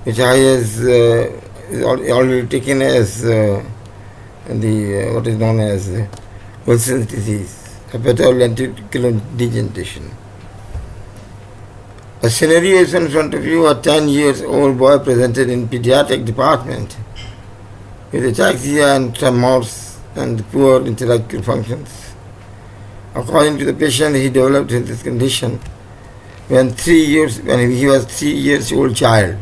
which I has is already taken as what is known as Wilson's disease, hepatolenticular degeneration. A scenario is in front of you. A 10-year-old boy presented in pediatric department with ataxia and tremors and poor intellectual functions. According to the patient, he developed this condition when he was 3 years old child.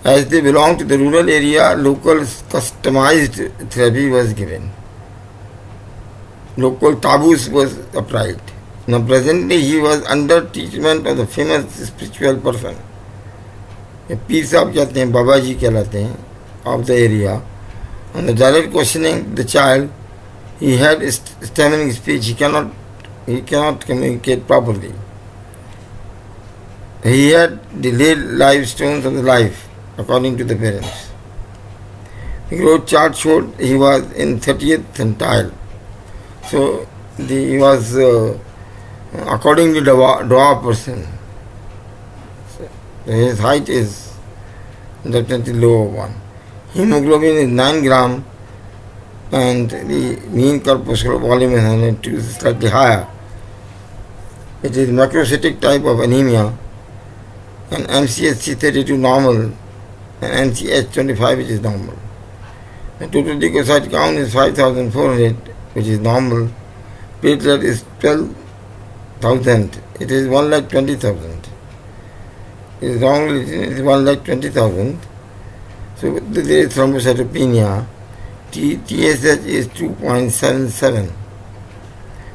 As they belonged to the rural area, local customized therapy was given. Local taboos was applied. Now presently he was under treatment of the famous spiritual person. Pir Sahib कहते हैं, Baba ji कहलाते हैं, of the area. On the direct questioning the child, he had stammering speech. He cannot communicate properly. He had delayed life stones of the life, according to the parents. The growth chart showed he was in 30th centile. So he was according to the dwarf person. So his height is definitely lower one. Hemoglobin is 9 gram and the mean corpuscular volume is 102, slightly higher. It is macrocytic type of anemia and MCHC 32 normal and MCH 25 which is normal. The total leukocyte count is 5,400 which is normal. Platelet is 12,000. It is 1,20,000. It is normal, it is 1,20,000. So there is thrombocytopenia. TSH is 2.77.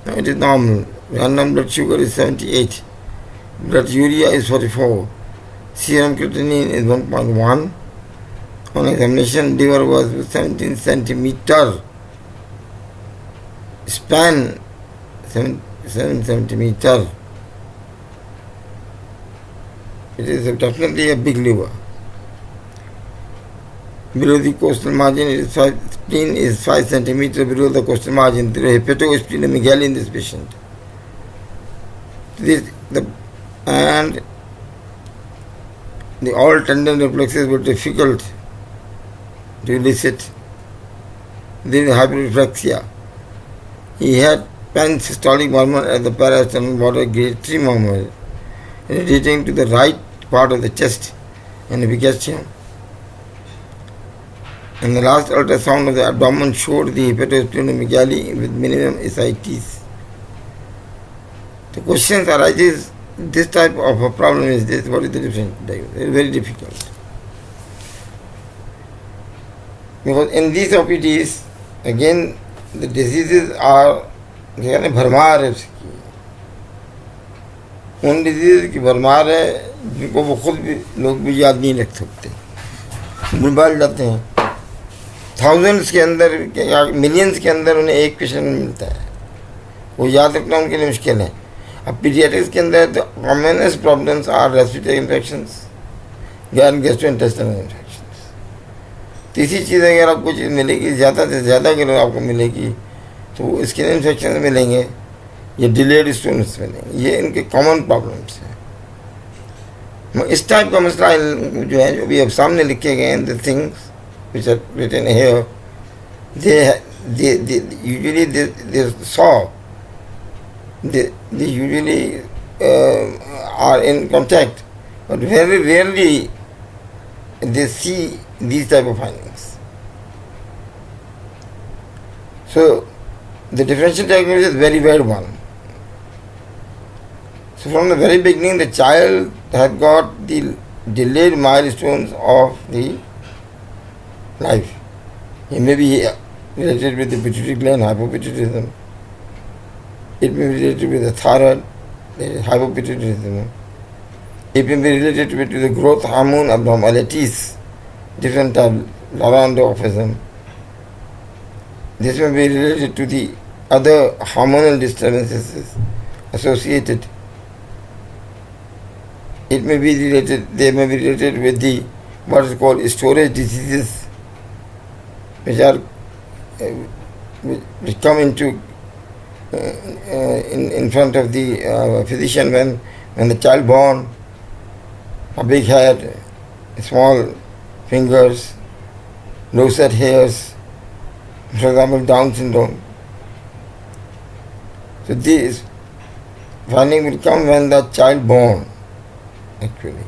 Now it is normal. Random blood sugar is 78. Blood urea is 44. Serum creatinine is 1.1. On examination, liver was 17 centimeter. Span 7 centimeter. It is definitely a big liver. Below the costal margin, spleen is 5 centimeter below the costal margin. There is hepatosplenomegaly in this patient. And the all tendon reflexes were difficult to elicit. There is hyperreflexia. He had pansystolic murmur at the parasternal border, grade 3 murmur, radiating to the right part of the chest and epigastrium. And the last ultrasound of the abdomen showed the hepatosplenomegaly with minimum ascites. The questions arises, this type of a problem is this, what is the difference? It is very difficult. Because in these OPDs, again, the diseases are भरमार है उसकी, उन disease की भरमार है जिनको वो खुद भी लोग भी याद नहीं रख सकते, भूल जाते हैं. थाउजेंड्स के अंदर या मिलियंस के अंदर उन्हें एक पेशेंट मिलता है, वो याद रखना उनके लिए मुश्किल है. अब पीडियाट्रिक्स के अंदर तो commonest problems are respiratory infections, gastrointestinal infections. तीसरी चीज़ अगर आपको चीज़ मिलेगी, ज़्यादा से ज़्यादा अगर आपको मिलेगी तो स्किन इन्फेक्शन मिलेंगे या डिलेड स्टोन्स मिलेंगे. ये इनके कॉमन प्रॉब्लम्स हैं. इस टाइप का मसला जो है, जो भी अब सामने लिखे गए हैं, the things which are written here, they usually they saw, they usually are in contact, but very rarely they see these type of findings. So the differential diagnosis is very bad one. So from the very beginning, the child had got the delayed milestones of the life. It may be related with the pituitary gland, hypopituitarism. It may be related with the thyroid, hypopituitarism. It may be related with the growth hormone abnormalities, different type, lavandophism. This may be related to the other hormonal disturbances associated. It may be related, they may be related with the what is called storage diseases, which come into in front of the physician when the child born, a big head, small fingers, low set hairs, for example Down syndrome. So this finding will come when the child born actually.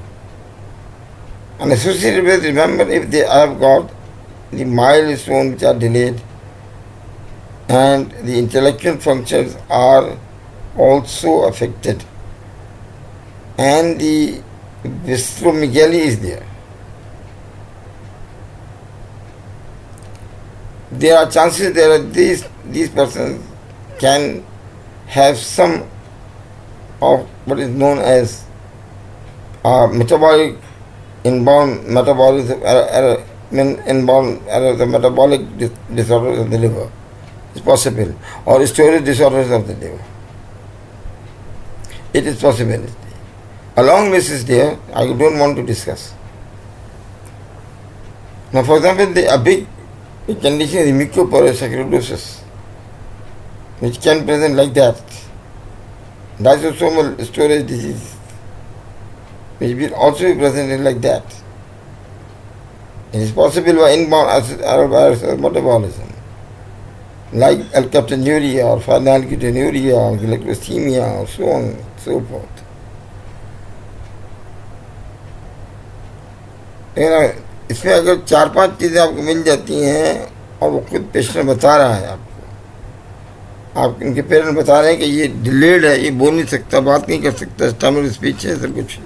And associated with, remember, if they have got the milestones which are delayed and the intellectual functions are also affected and the visceromegaly is there, there are chances that these persons can have some of what is known as metabolic inborn metabolism, inborn the metabolic disorders of the liver is possible, or storage disorders of the liver. It is possible. A long list is there. I don't want to discuss. Now, for example, a big condition is mucopolysaccharidosis, which can present like that. Lysosomal storage disease, which will also be presented like that. It is possible by inborn acid metabolism, like alkaptonuria or phenylketonuria or glycemia or so on and so forth. इसमें अगर 4-5 चीज़ें आपको मिल जाती हैं और वो खुद patient बता रहा है आपको, आप इनके पेरेंट्स बता रहे हैं कि ये डिलेड है, ये बोल नहीं सकता, बात नहीं कर सकता, स्टमक स्पीच है, सब कुछ,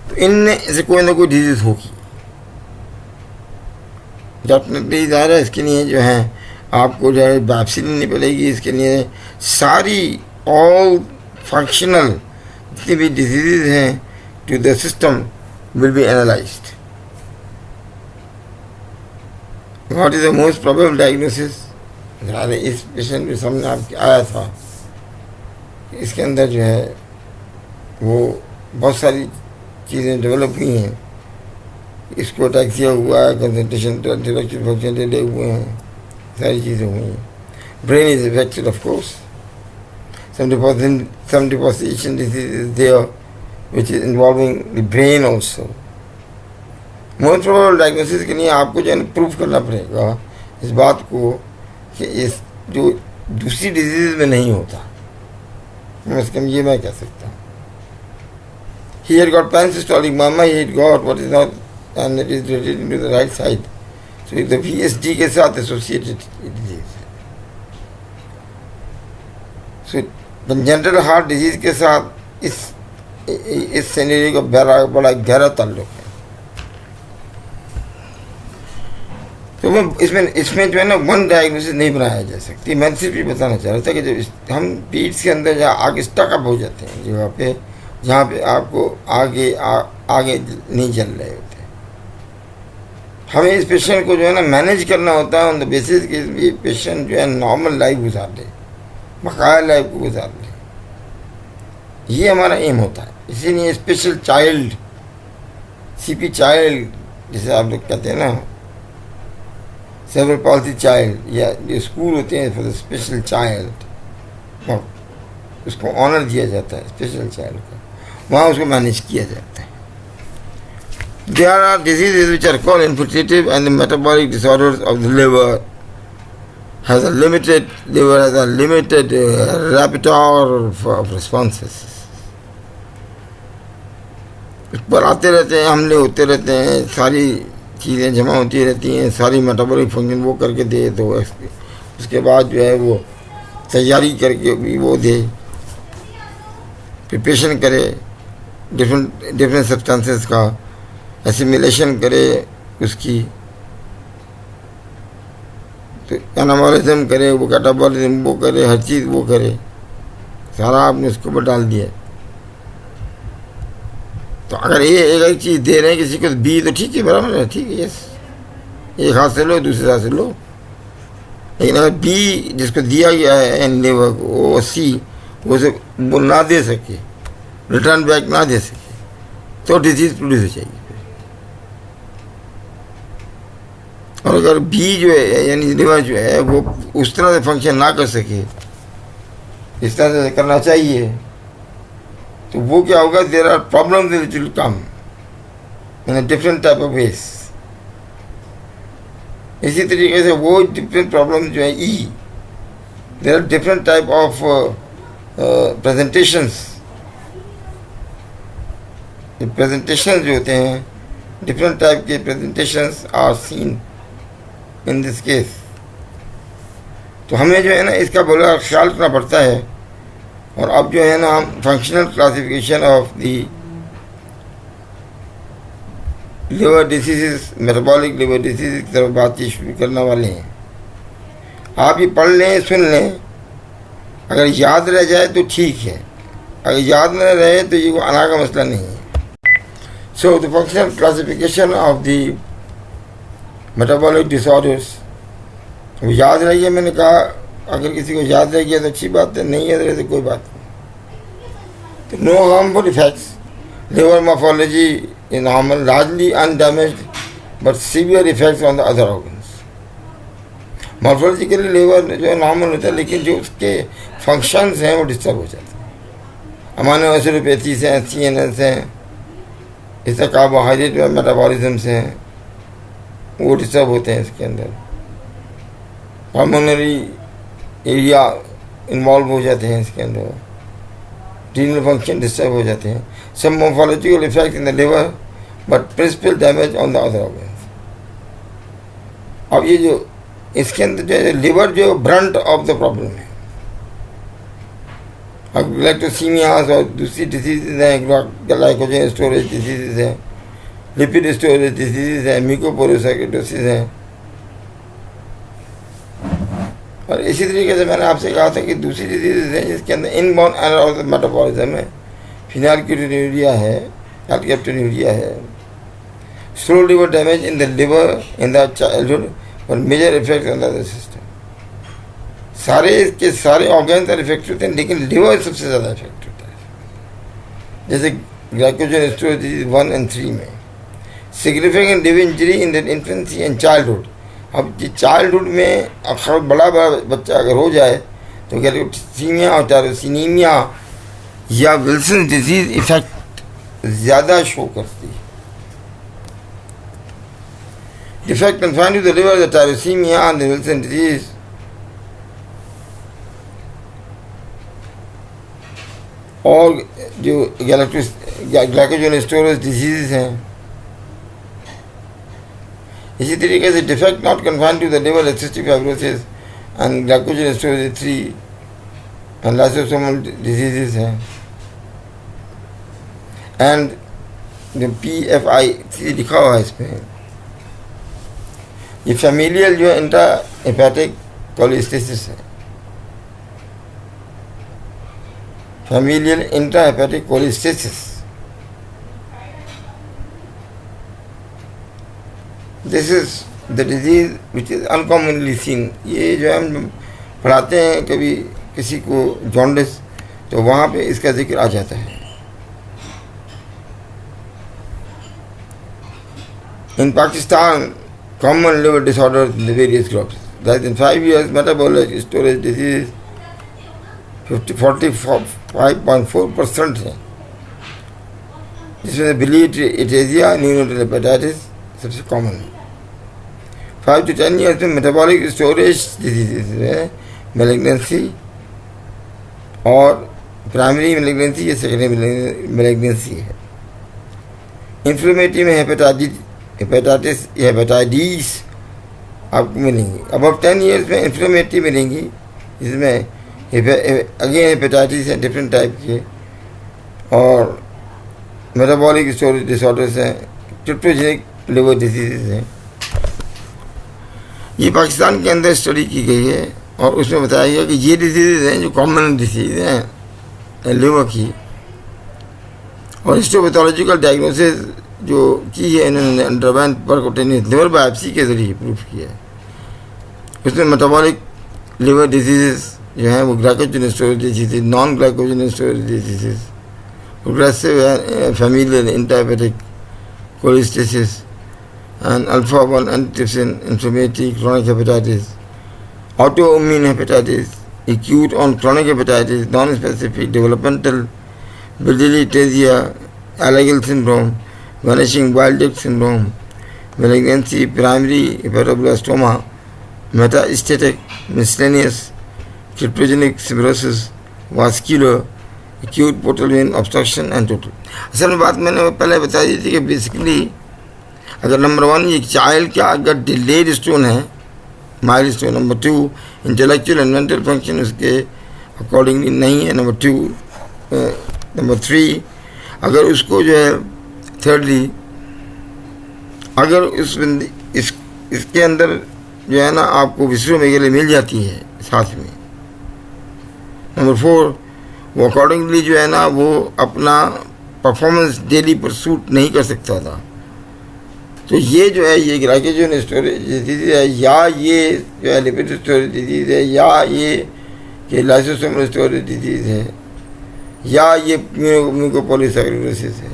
तो इनमें से कोई ना कोई डिजीज़ होगी। डेफिनेटली ज़ाहिर है इसके लिए जो है आपको जो है बायोप्सी लेनी पड़ेगी। इसके लिए सारी ऑल फंक्शनल जितनी भी डिजीज़ हैं to the system will be analyzed. What is the most probable diagnosis? इस पेशेंट के सामने आपके आया था, इसके अंदर जो है वो बहुत सारी चीज़ें डेवलप हुई हैं, इसको अटैक्सिया हुआ है, कंसंट्रेशन इंटेलेक्चुअल फंक्शन डिले हुए हैं, सारी चीज़ें हुई हैं। Brain is affected of course, 70% disease is there which is involving the brain also. Most probable diagnosis के लिए आपको जो है प्रूफ करना पड़ेगा इस बात को कि इस जो दूसरी डिजीज में नहीं होता, कम ये मैं कह सकता हूँ। He had got pansystolic mama, he had got what is not, and it is related to the right side. So the VSD के साथ associated disease. So congenital heart disease के साथ इस सिनेरियो का बड़ा गहरा ताल्लुक है। तो मैं इसमें जो है ना वन डायग्नोसिस नहीं बनाया जा सकती। मैं सिर्फ ये बताना चाह रहा था कि जब हम पीठ के अंदर जहाँ आगे स्टकअप हो जाते हैं जगह पे, जहाँ पे आपको आगे नहीं चल रहे होते, हमें इस पेशेंट को जो है ना मैनेज करना होता है ऑन द बेसिस कि ये पेशेंट जो है नॉर्मल लाइफ गुजार ले, बकाया लाइफ को गुजार ले, ये हमारा एम होता है। इसीलिए स्पेशल चाइल्ड, सीपी चाइल्ड जिसे आप लोग कहते हैं ना, सेरेब्रल पॉल्सी चाइल्ड, या जो स्कूल होते हैं फॉर द स्पेशल चाइल्ड, उसको ऑनर दिया जाता है स्पेशल चाइल्ड का, वहाँ उसको मैनेज किया जाता है। There are diseases which are called infiltrative, and the metabolic disorders of the liver has a limited repertoire of responses. उस पर आते रहते हैं, हमले होते रहते हैं, सारी चीज़ें जमा होती रहती हैं, सारी मेटाबॉलिक फंक्शन वो करके दे, तो उसके बाद जो है वो तैयारी करके भी वो दे, प्रिपरेशन करे डिफरेंट सब्सटेंसेस का, एसिमिलेशन करे उसकी, तो एनाबॉलिज्म करे, वो कैटाबॉलिज्म वो करे, हर चीज़ वो करे, सारा आपने उसके ऊपर डाल दिया। तो अगर ये एक चीज़ दे रहे हैं किसी को तो बी तो ठीक है, बराबर है, ठीक है, यस, एक हाथ से लो दूसरे हाथ से लो। लेकिन अगर बी जिसको दिया गया है एन लेवर को, वो सी वो ना दे सके, रिटर्न बैक ना दे सके, तो डिजीज़ प्रोड्यूस हो जाएगी। और अगर बी जो है यानी लिवर जो है वो उस तरह से फंक्शन ना कर सके इस तरह से करना चाहिए, तो वो क्या होगा, there are problem which will come, in a different type of ways. इसी तरीके से वो डिफरेंट प्रॉब्लम जो है ई, there are different type of presentations जो होते हैं, डिफरेंट टाइप के presentations are seen in this case. तो हमें जो है ना इसका बड़ा ख्याल रखना पड़ता है. और अब जो है ना हम functional classification of the liver disease, metabolic liver disease की तरफ बातचीत शुरू करने वाले हैं. आप ये पढ़ लें, सुन लें, अगर याद रह जाए तो ठीक है, अगर याद न रहे तो ये कोई अना का मसला नहीं है. So the functional classification of the metabolic disorders, वो याद रही है. मैंने कहा अगर किसी को याद रह गया तो अच्छी बात है, नहीं याद रहे तो कोई बात नहीं. तो no harmful effects, liver morphology is normal, largely undamaged, but severe effects on the other organs. Morphologically liver जो है नॉर्मल होता है, लेकिन जो उसके फंक्शंस हैं वो डिस्टर्ब हो जाते हैं. अमाइनो एसिडोपैथीज हैं, CNS हैं, इसका कार्बोहाइड्रेट में मेटाबॉलिज्म्स हैं, वो डिस्टर्ब होते हैं इसके अंदर. हार्मोनरी एरिया इन्वॉल्व हो जाते हैं इसके अंदर, रीनल फंक्शन डिस्टर्ब हो जाते हैं. Some morphological effect in the liver, but principal damage on the other organs. अब ये जो इसके अंदर जो है लिवर जो ब्रंट ऑफ द प्रॉब्लम है. अब ग्लाइकोसीमियास और दूसरी डिसीजेज हैं, ग्लाइकोजन स्टोरेज डिसीजेज हैं, लिपिड स्टोरेज डिसीजेज हैं, म्यूकोपोरोसाइटोसिस हैं. और इसी तरीके से मैंने आपसे कहा था कि दूसरी डिजीजेज हैं जिसके अंदर inborn error of the metabolism है, फिनाइलकीटोन्यूरिया है, एल्केप्टोन्यूरिया है, slow liver damage in the liver in the childhood और major effect on the system. सारे के सारे ऑर्गन्स इफेक्ट होते हैं, लेकिन लिवर सबसे ज़्यादा इफेक्ट होता है. जैसे ग्लाइकोजन स्टोरेज डिजीज 1 और 3 में significant liver injury in the infancy and childhood. अब चाइल्डहुड में अक्सर बड़ा बच्चा अगर हो जाए तो गैलेक्टोसीमिया और टायरोसिनीमिया या विल्सन डिजीज इफेक्ट ज़्यादा शो करती है. Defect confined to the liver, the tyrosinemia and the Wilson disease और जो ग्लाइकोजन स्टोरेज डिजीज हैं. इसी तरीके से defect not confined to the liver, cystic fibrosis and glycogen storage 3 and lysosomal diseases हैं. एंड जो PFI लिखा हुआ है इसमें, ये फैमिलियल जो है इंट्रा हेपेटिक कोलिस्टेसिस है. Familial intra hepatic cholestasis, this is the disease which is uncommonly seen. ये जो हम पढ़ाते हैं कभी किसी को जॉन्डिस, तो वहाँ पे इसका जिक्र आ जाता है. In Pakistan, common liver disorders in the various groups. That in 5 years, metabolic storage disease 45.4% है, जिसमें biliary atresia, neonatal hepatitis सबसे कॉमन है. 5 to 10 years में metabolic storage diseases है, malignancy और प्राइमरी malignancy या सेकेंडरी malignancy है. इन्फ्लेमेटरी में हेपेटाइटिस आपको मिलेंगी. अब 10 ईयर्स में इन्फ्लेमेटरी मिलेंगी, इसमें अगेन हेपेटाइटिस है डिफरेंट टाइप के, और मेटाबॉलिक स्टोरेज डिसऑर्डर्स हैं, क्रिप्टोजेनिक लिवर डिजीज़ हैं. ये पाकिस्तान के अंदर स्टडी की गई है और उसमें बताया गया कि ये डिजीज़ हैं जो कॉमन डिजीज़ हैं लिवर की. और हिस्टोपैथोलॉजिकल डायग्नोसिस जो की है इन्होंने अंडरवेंट परक्यूटेनियस लिवर बायोप्सी के ज़रिए प्रूफ किया है. उसमें मेटाबॉलिक लिवर डिजीज़ जो हैं वो glycogen storage disease, non glycogen storage disease, progressive familial interhepatic cholestasis and alpha one antitrypsin inflammatory chronic hepatitis, autoimmune hepatitis, acute on chronic hepatitis, non specific developmental biliary atresia, Alagille syndrome, vanishing bile duct syndrome, malignancy, primary hepatoblastoma, metastatic miscellaneous cryptogenic fibrosis, vascular, acute portal vein obstruction and total. असल में बात मैंने पहले बता दी थी कि basically अगर number 1 ये चाइल्ड का अगर डिलेड स्टोन है, mild stone, number 2 intellectual and mental function उसके अकॉर्डिंगली नहीं है, नंबर 2, नंबर 3 अगर उसको जो है, thirdly अगर इसके अंदर जो है ना आपको विस्ट्रोमेगाली मिल जाती है साथ में, नंबर 4 वो अकॉर्डिंगली जो है ना वो अपना परफॉर्मेंस डेली परसूट नहीं कर सकता था। तो ये जो है ये ग्लाइकोजन स्टोरेज डिजीज है, या ये जो है लिपिड स्टोरेज डिजीज है, या ये कि लाइसोसोमल स्टोरेज डिजीज है, या ये म्यूकोपॉलीसैकेराइडोसिस है,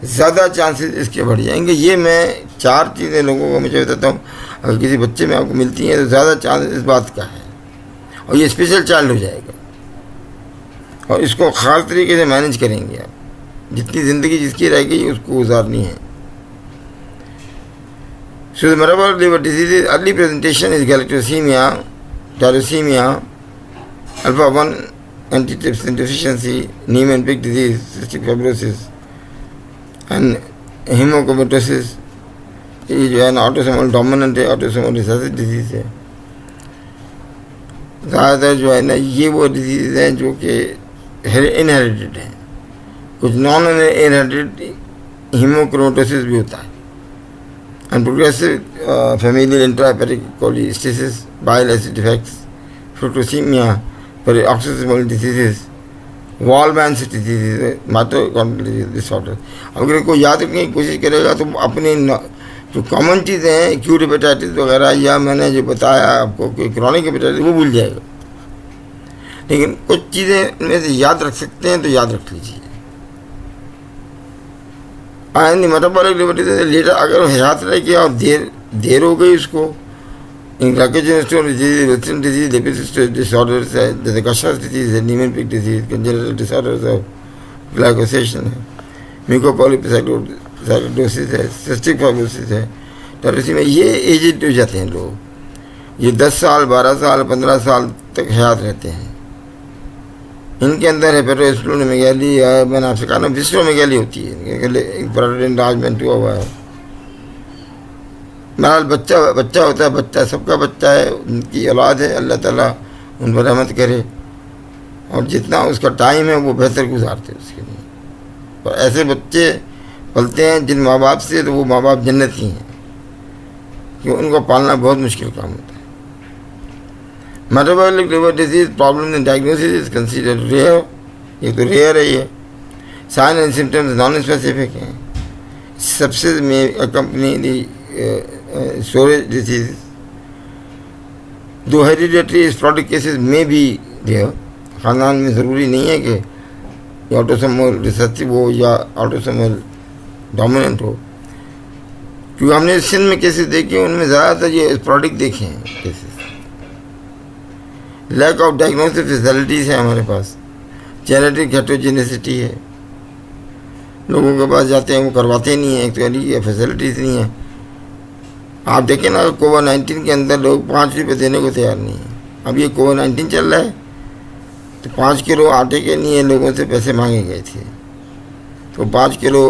ज़्यादा चांसेस इसके बढ़ जाएंगे। ये मैं 4 चीज़ें लोगों को मुझे बताता हूँ, अगर किसी बच्चे में आपको मिलती हैं तो ज़्यादा चांस इस बात का है, और ये स्पेशल चाइल्ड हो जाएगा, और इसको ख़ास तरीके से मैनेज करेंगे आप, जितनी ज़िंदगी जिसकी रह गई उसको गुजारनी है। So the metabolic liver disease early presentation is galactosemia, thalassemia, alpha-1 antitrypsin deficiency, Niemann-Pick disease, cystic fibrosis, and hemochromatosis. ये जो है ना ऑटोसोमल डोमिनेंट है, ऑटोसोमल रिसेसिव डिजीज़ है। ज़्यादातर जो है ना ये वो डिजीज़ हैं जो कि इनहेरिटेड हैं, कुछ नॉन इनहेरिटेड हीमोक्रोमेटोसिस भी होता है, and progressive familial intrahepatic cholestasis, bile acid defects, fructosemia, paroxysmal diseases, Walden's disease, mitochondrial disorder. अगर कोई याद रखने की कोशिश करेगा तो अपने जो कॉमन चीज़ें हैं एक्यूट हेपेटाइटिस वगैरह, या मैंने जो बताया आपको कि क्रॉनिक हेपेटाइटिस, वो भूल जाएगा, लेकिन कुछ चीज़ें में से याद रख सकते हैं तो याद रख लीजिए। And metabolic liver disease later अगर हयात रह गया और देर हो गई उसको, glycogen stone disease, western disease, lipid disorders है, जैसे कशर्स डिजीज है, Niemann Pick disease, congenital disorders of glycosylation है, म्यूकोपॉलीसैकेराइडोसिस है, सिस्टिक फाइब्रोसिस है, थैलेसीमिया, ये एजेड हो जाते हैं लोग, ये 10 साल 12 साल 15 साल तक हयात रहते हैं। इनके अंदर हेपेटोस्प्लेनोमेगाली है, मैंने आपसे कहा ना विस्ट्रोमेगाली होती है, एक बड़ा इनलार्जमेंट हुआ हुआ है। बहरहाल बच्चा होता है, बच्चा सबका बच्चा है, उनकी औलाद है, अल्लाह ताला उन पर रहमत करे, और जितना उसका टाइम है वो बेहतर गुजारते हैं उसके लिए। और ऐसे बच्चे पलते हैं जिन माँ बाप से, तो वो माँ बाप जन्नती हैं, क्योंकि उनको पालना बहुत मुश्किल काम होता है। Metabolic liver disease problem in diagnosis is considered rare, ये तो रेयर है। ये sign and symptoms non specific हैं, सबसे में अकम्पनी दी स्टोरेज डिजीज, दो हेरिडेटरी स्पोरेडिक केसेस में भी देयर, ख़ानदान में ज़रूरी नहीं है कि ऑटोसोमल रिसेसिव हो या ऑटोसोमल डोमिनेंट हो, क्योंकि हमने सिंध में केसेस देखे उनमें ज़्यादातर ये स्पोरेडिक देखे हैं cases. Lack of diagnostic facilities है हमारे पास, जेनेटिक हेटेरोजेनेसिटी है, लोगों के पास जाते हैं वो करवाते नहीं हैं, एक्चुअली फैसिलिटीज़ नहीं है। आप देखें ना कोविड-19 के अंदर लोग 5 रुपये देने को तैयार नहीं है। अब ये कोविड-19 चल रहा है तो 5 किलो आटे के लिए लोगों से पैसे मांगे गए थे, तो 5 किलो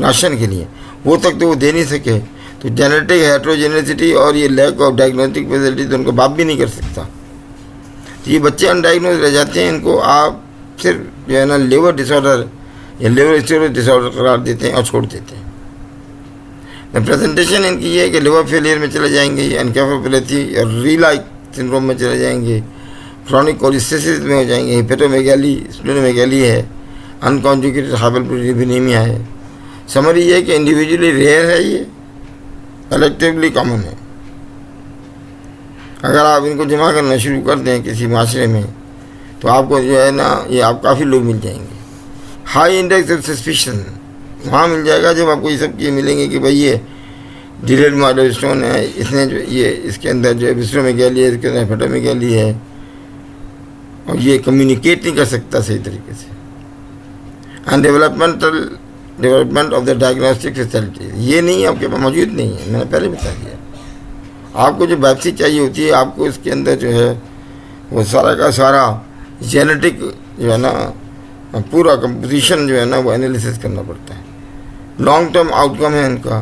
राशन के लिए वो तक तो वो दे नहीं सके। तो जेनेटिक हेटेरोजेनेसिटी और ये लैक ऑफ डायग्नोस्टिक फैसिलिटी तो उनका बाप भी नहीं कर सकता, तो ये बच्चे अनडायग्नोज रह जाते हैं। इनको आप सिर्फ जो है ना लिवर डिसऑर्डर या लिवर स्टोरेज डिसऑर्डर करार देते हैं और छोड़ देते हैं। प्रेजेंटेशन इनकी ये है कि लिवर फेलियर में चले जाएंगे, एनकेफेलोपैथी और रीलाइक सिंड्रोम में चले जाएंगे, क्रॉनिक कोलिस्टेसिस में हो जाएंगे, हेपेटोमेगाली, स्प्लेनोमेगाली है, अनकॉन्जुगेटेड हाइपरलिपिडेमिया है। समरी ये है कि इंडिविजुअली रेयर है, ये कलेक्टिवली कॉमन है। अगर आप इनको जमा करना शुरू कर दें किसी माशरे में तो आपको जो है ना ये आप काफ़ी लोग मिल जाएंगे। हाई इंडेक्स ऑफ सस्पिशन वहाँ मिल जाएगा जब आपको ये सब चीज़ मिलेंगे कि भाई ये डिलेड माइलोस्टोन है, इसने जो ये इसके अंदर जो है विस्ट्रोमेगाली है, इसके अंदर हेपेटोमेगाली है, और ये कम्युनिकेट नहीं कर सकता सही तरीके से। And developmental development of the diagnostic facilities. ये नहीं आपके पास मौजूद नहीं है, मैंने पहले बता दिया। आपको जो बायोप्सी चाहिए होती है, आपको इसके अंदर जो है वो सारा का सारा जेनेटिक जो है ना पूरा कंपोजिशन जो है ना वो एनालिसिस करना पड़ता है। लॉन्ग टर्म आउटकम है इनका।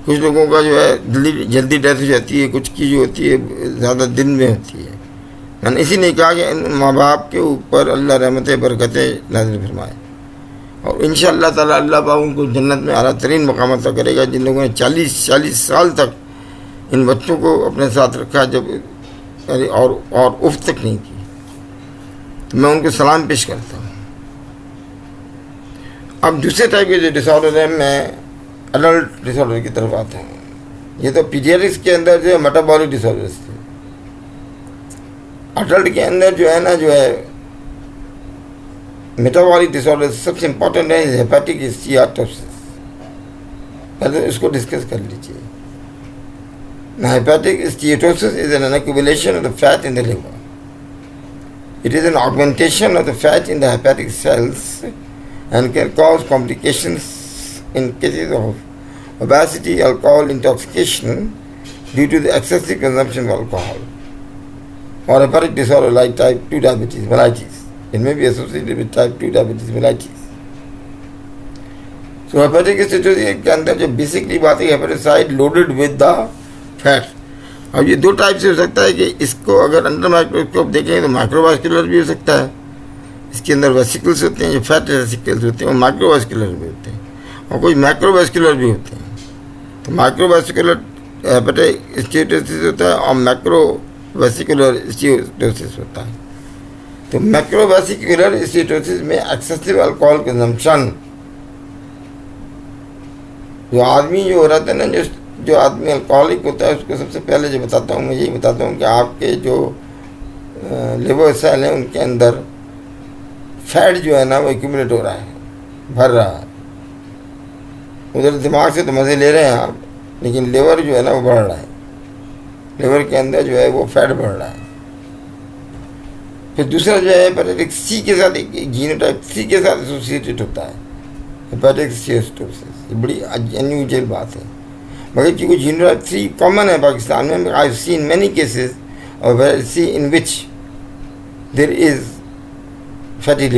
कुछ लोगों का जो है जल्दी डेथ हो जाती है, कुछ की जो होती है ज़्यादा दिन में होती है। मैंने इसीलिए कहा कि माँ बाप के ऊपर अल्लाह रहमतें बरकतें नाज़िल फरमाए, और इंशाअल्लाह ताला अल्लाह पाक उनको जन्नत में आला तरीन मकाम अता करेगा। जिन लोगों ने 40 साल तक इन बच्चों को अपने साथ रखा जब और उफ तक नहीं की, तो मैं उनको सलाम पेश करता हूँ। अब दूसरे टाइप के जो डिसऑर्डर है, मैं अडल्ट डिसऑर्डर की तरफ आता हूँ। ये तो पीडियाट्रिक्स के अंदर जो है मेटाबॉलिक डिसऑर्डर्स थे। अडल्ट के अंदर जो है ना जो है मेटाबॉलिक डिसऑर्डर सबसे इम्पोर्टेंट है हेपेटिक स्टीएटोसिस। पहले इसको डिस्कस कर लीजिए। Hepatic steatosis is an accumulation of the fat in the liver. It is an augmentation of the fat in the hepatic cells and can cause complications in cases of obesity, alcohol intoxication due to the excessive consumption of alcohol, or hepatic disorder like type 2 diabetes mellitus. It may be associated with type 2 diabetes mellitus. So hepatic steatosis के अंदर जो basically बात है हेपेटिसाइड loaded with the fat. अब ये दो type से हो सकता है कि इसको अगर अंडर माइक्रोस्कोप देखें तो माइक्रोवास्कुलर भी हो सकता है। इसके अंदर वेसिकल्स होते हैं, जो फैट वेसिकल्स होते हैं, और माइक्रोवास्कुलर भी होते हैं, और कुछ मैक्रोवास्कुलर भी होते हैं। तो माइक्रोवास्कुलर हेपेटिक स्टीएटोसिस होता है और मैक्रोवेसिकुलर स्टीएटोसिस होता है। तो मैक्रोवेसिकुलर स्टीएटोसिस में एक्सेसिव अल्कोहल कंजम्पशन, जो आदमी जो हो रहा था ना, जो आदमी अल्कोहलिक होता है उसको सबसे पहले जो बताता हूँ मैं यही बताता हूँ कि आपके जो लिवर सेल हैं उनके अंदर फैट जो है ना वो एक्यूमुलेट हो रहा है, भर रहा है। उधर दिमाग से तो मज़े ले रहे हैं आप, लेकिन लिवर जो है ना वो बढ़ रहा है। लिवर के अंदर जो है वो फैट बढ़ रहा है। फिर दूसरा जो है हेपेटाइटिस सी के साथ, एक जीनोटाइप सी के साथ एसोसिएटेड होता है हेपेटिक स्टीएटोसिस। ये बड़ी अनयूजुअल बात है, मगर क्योंकि जीनोटाइप 3 कॉमन है पाकिस्तान में। I have seen many cases of C in which there is fatty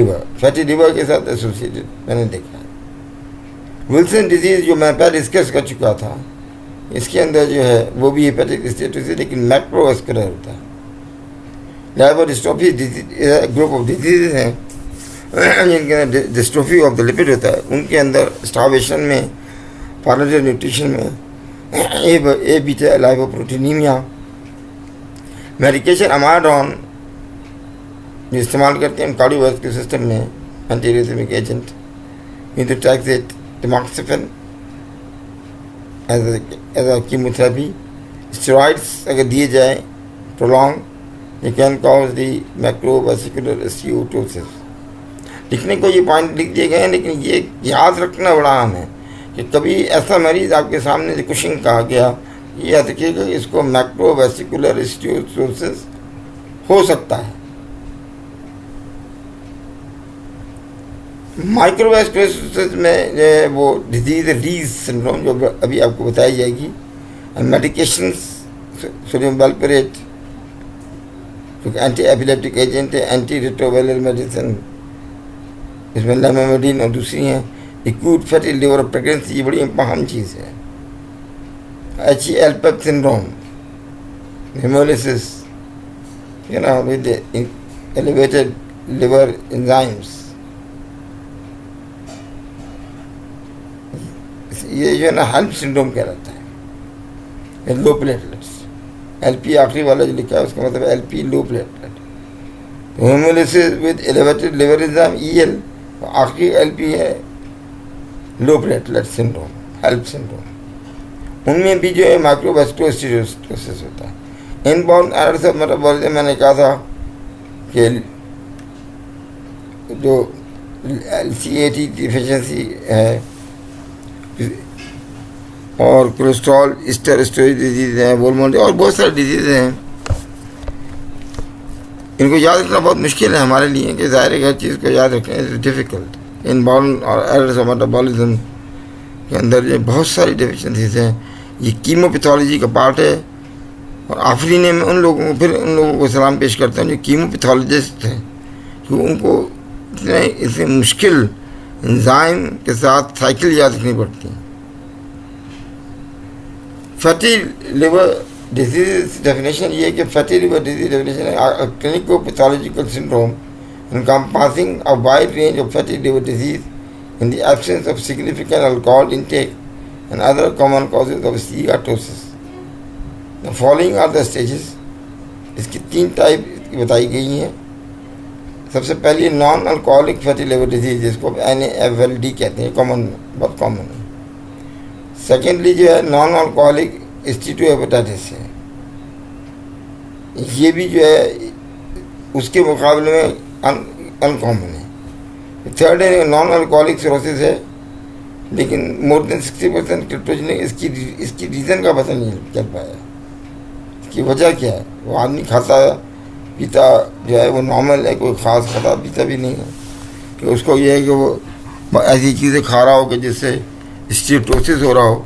liver के साथ एसोसिएटेड मैंने देखा है। विल्सन डिजीज़ जो मैं पहले डिस्कस कर चुका था, इसके अंदर जो है वो भी हेपेटिक स्टीएटोसिस लेकिन मैक्रोवास्कुलर होता है। Liver dystrophy group of disease हैं जिनके अंदर डिस्ट्रोफी ऑफ द लिपिड होता है। उनके अंदर स्टार्वेशन में, पार्लिनेटरी न्यूट्रिशन में, ए बीटा लाइपोप्रोटीनीमिया, मेडिकेशन अमाडोन जो इस्तेमाल करते हैं कार्डियोवास्कुलर सिस्टम में, antiarrhythmic agent, methotrexate, tamoxifen as a chemotherapy, steroids अगर दिए जाए प्रोलॉन्ग, ये कैन कॉज दी मैक्रोवेसिकुलर स्टीएटोसिस। लिखने को ये पॉइंट लिख दिए गए हैं, लेकिन ये याद रखना बड़ा अहम है कि कभी ऐसा मरीज़ आपके सामने जो कुशिंग कहा गया, ये याद रखिएगा कि इसको मैक्रोवेसिकुलर स्टीएटोसिस हो सकता है। माइक्रोवेसिकुलर में जो है वो डिजीज रीज सिंड्रोम जो अभी आपको बताई जाएगी। मेडिकेशंस सोडियम वैल्प्यूरेट जो एंटी एपिलेप्टिक एजेंट है, एंटी रेट्रोवायरल मेडिसिन, इसमें लेमोमेडिन और दूसरी हैं। एक्यूट फैटी लिवर प्रेगनेंसी, ये बड़ी अहम चीज़ है। HELPEP syndrome, haemolysis, you know, with the elevated liver enzymes, ये जो है ना हेल्प सिंड्रोम कहलाता है। लो प्लेटलेट्स, LP आखिरी वाला जो लिखा है उसका मतलब LP low platelet. Haemolysis with elevated liver enzyme EL, आखिरी LP है low platelet syndrome, HELLP syndrome. उनमें भी जो है माइक्रोवेस्कुलर स्टीएटोसिस होता है। इनबाउंड एरर्स ऑफ मेटाबॉलिज्म मैंने कहा था कि जो LCAT डिफिशिएंसी है और कोलेस्ट्रॉल ईस्टर स्टोरेज डिजीज़ है, वोलमोड और बहुत सारे डिजीज़ हैं। इनको याद रखना बहुत मुश्किल है हमारे लिए कि ज़ाहिर है हर चीज़ को याद रखना इज़ डिफ़िकल्ट। इनबॉर्न और एरर्स ऑफ मेटाबॉलिज्म के अंदर जो बहुत सारी डेफिशिएंसीज हैं, ये कीमोपैथोलॉजी का पार्ट है। और आखिरी में मैं उन लोगों को सलाम पेश करता हूँ जो कीमोपैथोलॉजिस्ट हैं, कि उनको इतने मुश्किल एंजाइम के साथ साइकिल याद रखनी पड़ती है। फैटी लिवर डिजीज डेफिनेशन ये है कि फैटी लिवर डिजीज डेफिनेशन है clinico pathological syndrome encompassing a wide range of fatty liver disease in the absence of significant alcohol intake and other common causes of steatosis. The following are the stages. इसकी 3 type बताई गई हैं। सबसे पहले non alcoholic fatty liver disease, जिसको NAFLD कहते हैं, common, बहुत कॉमन है। सेकेंडली जो है नॉन अल्कोहलिक स्टीटोहेपेटाइटिस है, ये भी जो है उसके मुकाबले में अनकॉमन है। थर्ड है नॉन अल्कोहलिक सिरोसिस है, लेकिन मोर देन 60% क्रिप्टोजेनिक। इसकी रीज़न का पता नहीं चल पाया, इसकी वजह क्या है। वो आदमी खाता पीता जो है वो नॉर्मल है, कोई ख़ास खाता पीता भी नहीं है, कि उसको ये है कि वो ऐसी चीज़ें खा रहा हो कि जिससे स्टीटोसिस हो रहा हो।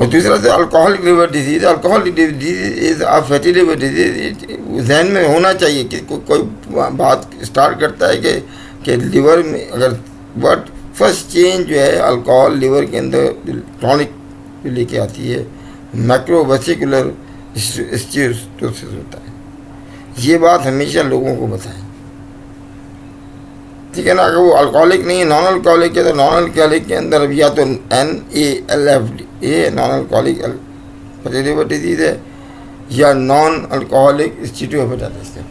और दूसरा से alcoholic liver disease. Alcoholic disease is a fatty liver disease. जहन में होना चाहिए कि कोई बात स्टार्ट करता है कि लिवर में अगर बट फर्स्ट चेंज जो है अल्कोहल लिवर के अंदर क्रॉनिक लेके आती है, मैक्रोवेसिकुलर स्टीटोसिस होता है। ये बात हमेशा लोगों को बताएं, ठीक है ना। अगर वो अल्कोहलिक नहीं है, नॉन अल्कोहलिक है, तो नॉन अल्कोहलिक के अंदर अब या तो NALFD non alcoholic fatty liver disease है, या नॉन अल्कोहलिक स्टीटोहेपेटाइटिस है।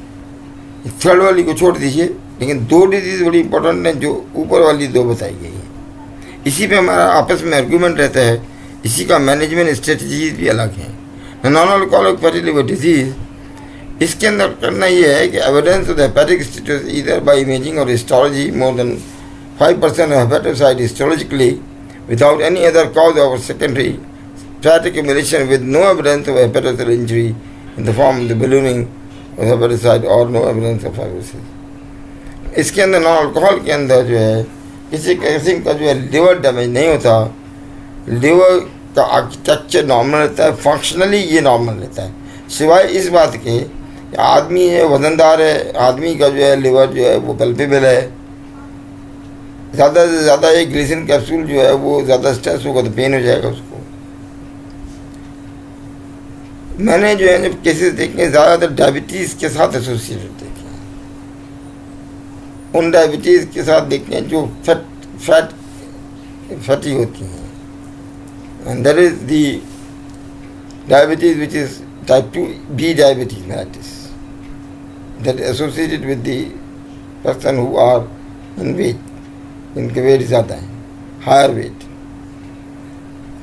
थर्ड वाली को छोड़ दीजिए, लेकिन 2 डिजीज बड़ी इंपॉर्टेंट हैं जो ऊपर वाली 2 बताई गई हैं। इसी पे हमारा आपस में आर्गूमेंट रहता है, इसी का मैनेजमेंट स्ट्रेटजीज भी अलग हैं। Non alcoholic fatty liver disease, इसके अंदर करना ये है कि evidence of hepatic steatosis either by imaging और histology more than 5% of hepatocyte histologically without any other cause of secondary fat accumulation with no evidence of hepatocellular injury in the form of the ballooning of hepatocyte और no evidence of fibrosis. इसके अंदर non alcohol के अंदर जो है किसी किस्म का जो है लिवर डैमेज नहीं होता, लिवर का आर्किटेक्चर नॉर्मल रहता है, फंक्शनली ये नॉर्मल रहता है, सिवाय इस बात के आदमी है वजनदार है, आदमी का जो है लिवर जो है वो पल्पेबल है, ज़्यादा से ज़्यादा एक ग्लिसरीन कैप्सूल जो है वो ज़्यादा स्ट्रेस होगा तो पेन हो जाएगा उसको। मैंने जो है जब केसेस देखे ज़्यादातर डायबिटीज़ के साथ एसोसिएटेड देखे हैं, उन डायबिटीज़ के साथ देखे हैं जो फैटी होती हैं। And that is the diabetes which is type 2B diabetes mellitus that is associated with the person who are in weight, इनके वेट ज़्यादा है, higher weight.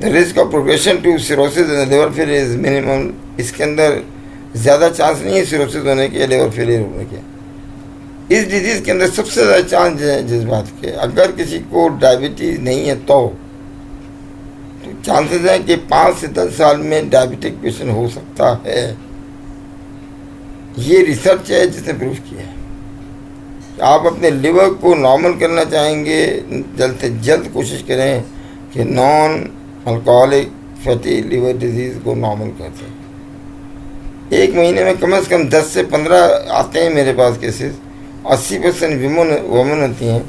The risk of progression to cirrhosis and liver failure is minimum. इसके अंदर ज़्यादा chance नहीं है cirrhosis होने के, लिवर फेलियर होने के। इस डिजीज़ के अंदर सबसे ज़्यादा चांस है जिस बात के, अगर किसी को डायबिटीज़ नहीं है तो चांसेस हैं कि 5 से 10 साल में डायबिटिक पेशेंट हो सकता है। ये रिसर्च है जिसने प्रूव किया है। आप अपने लिवर को नॉर्मल करना चाहेंगे, जल्द से जल्द कोशिश करें कि non alcoholic fatty liver disease को नॉर्मल कर दें। 1 महीने में कम से कम 10 से 15 आते हैं मेरे पास केसेस। 80% वुमेन होती हैं,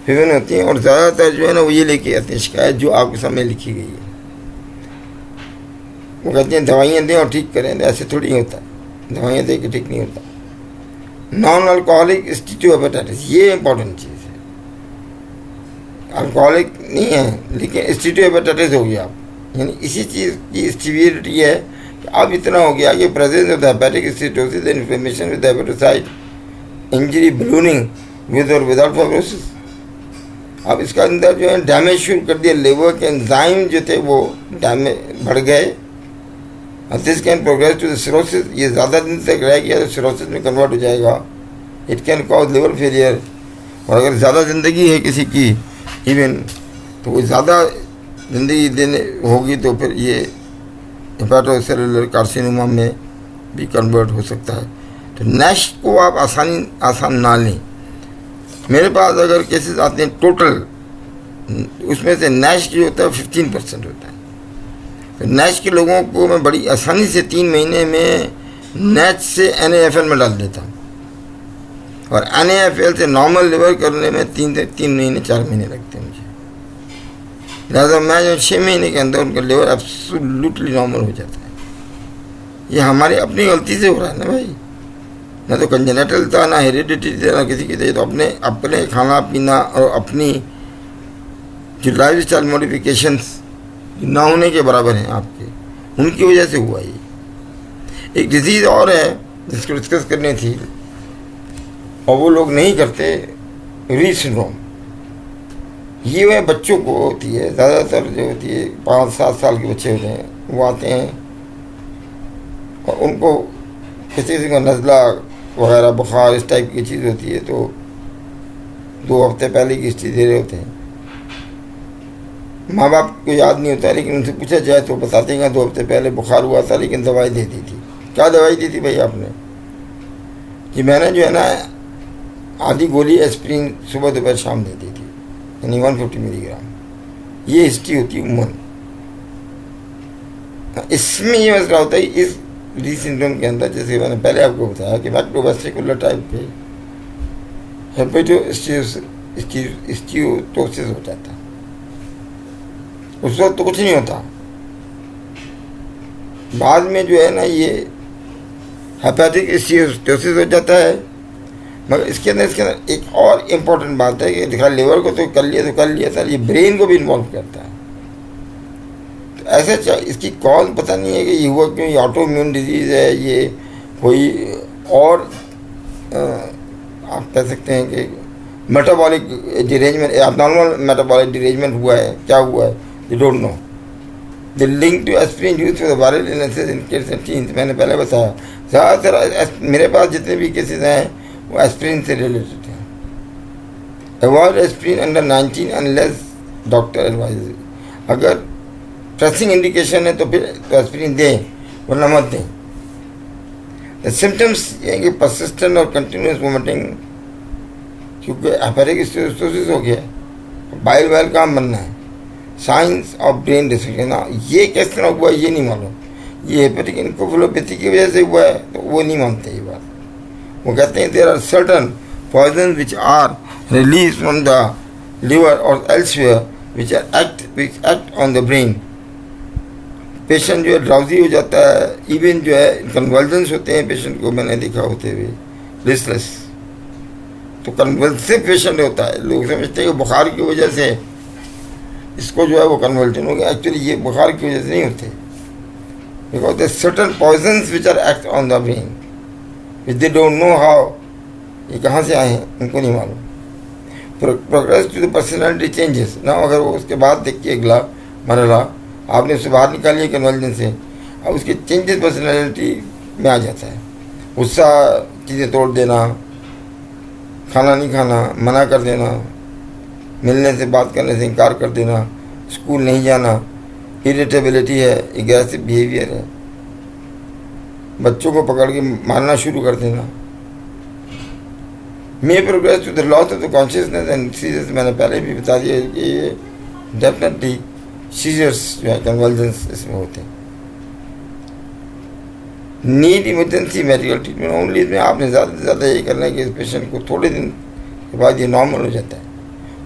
फीमेल होती हैं, और ज़्यादातर जो है ना वो ये लेके आते हैं शिकायत जो आपके सामने लिखी गई है। वो कहते हैं दवाइयाँ दें और ठीक करें, ऐसे थोड़ी होता है, दवाइयाँ दे के ठीक नहीं होता। नॉन अल्कोहलिक स्टीटोहेपेटाइटिस, ये इंपॉर्टेंट चीज़ है। अल्कोहलिक नहीं है लेकिन स्टीटोहेपेटाइटिस हो गया आप, यानी इसी चीज़ की सीवियरिटी है कि अब इतना हो गया कि presence of the hepatic steatosis, inflammation with hepatocyte, injury, ballooning with और विदाउट फाइब्रोसिस। अब इसका अंदर जो है डैमेज शुरू कर दिया, लिवर के एंजाइम जो थे वो डैमेज बढ़ गए। This can progress to the cirrhosis, ये ज़्यादा दिन तक रह गया तो सिरोसिस में कन्वर्ट हो जाएगा। It can cause liver failure, और अगर ज़्यादा ज़िंदगी है किसी की इवन, तो वो ज़्यादा ज़िंदगी देने होगी तो फिर ये हेपेटोसेलुलर कार्सिनोमा में भी कन्वर्ट हो सकता है। तो नैश को आप आसान ना लें। मेरे पास अगर केसेस आते हैं टोटल, उसमें से नैश की होता है 15% होता है। तो नैश के लोगों को मैं बड़ी आसानी से 3 महीने में नैच से NaFL में डाल देता हूँ, और NaFL से नॉर्मल लिवर करने में 3 महीने 4 महीने लगते हैं मुझे। लिहाजा मैं जो 6 महीने के अंदर उनका लिवर एब्सोल्युटली नॉर्मल हो जाता है। ये हमारी अपनी गलती से हो रहा है ना भाई, ना तो कंजेनेटल था, ना हेरिडिटी था, ना किसी की थी। तो अपने खाना पीना और अपनी जो लाइफ स्टाइल मॉडिफिकेशंस ना होने के बराबर हैं आपके, उनकी वजह से हुआ ये। एक डिजीज़ और है जिसको डिस्कस करनी थी और वो लोग नहीं करते, री सिंड्रोम। ये वह बच्चों को होती है, ज़्यादातर जो होती है 5-7 साल के बच्चे होते हैं, वो आते हैं और उनको किसी का नज़ला वगैरह बुखार इस टाइप की चीज़ होती है, तो 2 हफ्ते पहले की हिस्ट्री दे रहे होते हैं। माँ बाप को याद नहीं होता, लेकिन उनसे पूछा जाए तो बताते हैं 2 हफ्ते पहले बुखार हुआ था, लेकिन दवाई दे दी थी। क्या दवाई दी थी भाई आपने? कि मैंने जो है ना आधी गोली एस्प्रिन सुबह दोपहर शाम दे दी थी, यानी 150 मिलीग्राम। ये हिस्ट्री होती है उम्र। इसमें ये मसला होता है इस री सिंड्रोम के अंदर, जैसे मैंने पहले आपको बताया कि लैक्टोबैसिकुलर टाइप पे हेपेटोस्टीयोटोसिस हो जाता है। उस वक्त तो कुछ नहीं होता, बाद में जो है ना ये हेपेटिक स्टीयोसिस हो जाता है। मगर इसके अंदर एक और इम्पोर्टेंट बात है कि दिखा लिवर को तो कर लिया था, ये ब्रेन को भी इन्वॉल्व करता है। तो ऐसा इसकी कॉज पता नहीं है कि ये हुआ क्यों, ये ऑटो इम्यून डिजीज़ है, ये कोई और आप कह सकते हैं कि metabolic derangement, abnormal metabolic derangement हुआ है, क्या हुआ है, you don't know. The link to aspirin use for the viral illnesses in kids and teens, मैंने पहले बताया। ज़्यादातर मेरे पास जितने भी केसेस हैं वो एस्प्रिन से रिलेटेड हैं। Avoid aspirin under 19 unless doctor advise. अगर प्रेसिंग इंडिकेशन है तो फिर तो एस्प्रिन दें, वरना मत दें। द सिम्टम्स ये कि परसिस्टेंट और कंटिन्यूस वोमिटिंग, क्योंकि हेपेटिक स्टीयोसिस हो गया, बाइल वाइल काम बनना है। साइंस ऑफ ब्रेन डिस्ट्रक्शन, ये किस तरह हुआ ये नहीं मालूम, ये हेपेटिक इन्केफेलोपैथी की वजह से हुआ है, तो वो नहीं मानते ये बात। वो कहते हैं there are certain poison which are release from the liver और elsewhere which act on the brain. Patient जो है ड्राउजी हो जाता है, इवन जो है कन्वल्जन्स होते हैं पेशेंट को, मैंने देखा होते हुए लिस्टलेस। तो कन्वल्सिव पेशेंट होता है, लोग समझते हैं कि बुखार की वजह से इसको जो है वो कन्वर्जन हो गया। एक्चुअली ये बुखार की वजह से नहीं होते, because the certain poisons which are act on the brain which they don't know how, ये कहाँ से आए हैं उनको नहीं मालूम। Progress to the personality changes ना, अगर वो उसके बाद देखिए अगला मरला आपने उससे बाहर निकाली कन्वर्जन से, अब उसके चेंजेस पर्सनैलिटी में आ जाता है। गुस्सा, चीज़ें तोड़ देना, खाना नहीं खाना, मना कर देना, मिलने से बात करने से इनकार कर देना, स्कूल नहीं जाना, इरिटेबिलिटी है, एग्रेसिव बिहेवियर है, बच्चों को पकड़ के मारना शुरू कर देना। May progress to the loss of the consciousness and seizures, मैंने पहले भी बता दिया कि ये डेफिनेटली सीजर्स जो है कन्वल्जन्स इसमें होते हैं। Need emergency medical treatment only, इसमें आपने ज़्यादा से ज़्यादा ये करना है कि इस पेशेंट को थोड़े दिन के बाद ये नॉर्मल हो जाता है।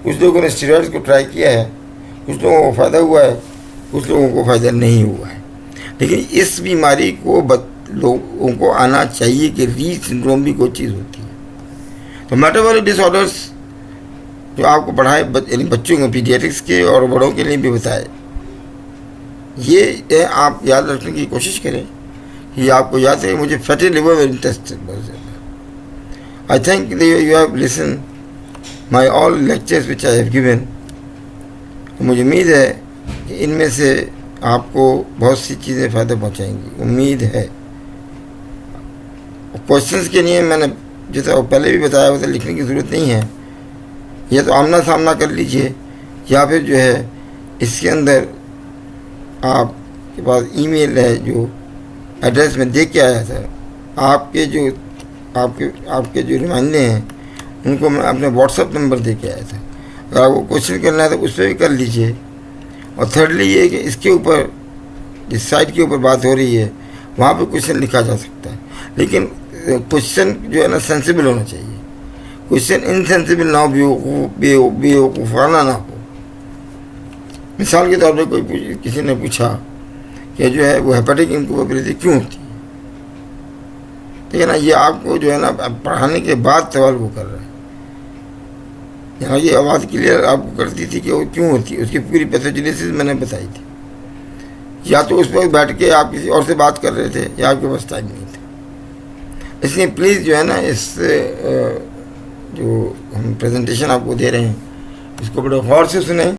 कुछ लोगों ने स्टेरॉइड्स को ट्राई किया है, कुछ लोगों को फ़ायदा हुआ है, कुछ लोगों को फ़ायदा नहीं हुआ है। लेकिन इस बीमारी को लोगों को आना चाहिए कि री सिंड्रोम भी कोई चीज़ होती है। तो मेटाबॉलिक डिसऑर्डर्स जो आपको पढ़ाए यानी बच्चों को पीडियाट्रिक्स के और बड़ों के लिए भी बताए, ये आप याद रखने की कोशिश करें कि आपको याद है। मुझे फैटी लिवर में इंटरेस्ट है बहुत ज़्यादा। I think you have listen my all lectures which I have given. मुझे उम्मीद है कि इनमें से आपको बहुत सी चीज़ें फ़ायदा पहुँचाएंगी, उम्मीद है। क्वेश्चंस के लिए मैंने जैसा पहले भी बताया वैसे लिखने की ज़रूरत नहीं है, या तो आमना सामना कर लीजिए, या फिर जो है इसके अंदर आपके पास ईमेल है जो एड्रेस में दे के आया था, आपके जो रिमाइंडर हैं उनको मैं अपने व्हाट्सएप नंबर दे के आया था। अगर आपको क्वेश्चन करना है तो उस पर भी कर लीजिए। और थर्डली ये कि इसके ऊपर, जिस साइट के ऊपर बात हो रही है, वहाँ पे क्वेश्चन लिखा जा सकता है, लेकिन क्वेश्चन जो है ना सेंसिबल होना चाहिए। क्वेश्चन इनसेंसिबल ना हो, बेवकूफ़ाना ना हो। मिसाल के तौर पर कोई किसी ने पूछा कि जो है वो हेपेटिक इनकैपेबिलिटी क्यों होती है, ठीक है ना, ये आपको जो है ना पढ़ाने के बाद सवाल वो कर रहा है। यहाँ ये आवाज़ क्लियर आपको करती थी कि वो क्यों होती है, उसकी पूरी पैथोजेनेसिस मैंने बताई थी। या तो उस वक्त बैठ के आप किसी और से बात कर रहे थे या आपके पास टाइम नहीं था। इसलिए प्लीज़ जो है ना इस जो हम प्रेजेंटेशन आपको दे रहे हैं इसको बड़े गौर से सुने।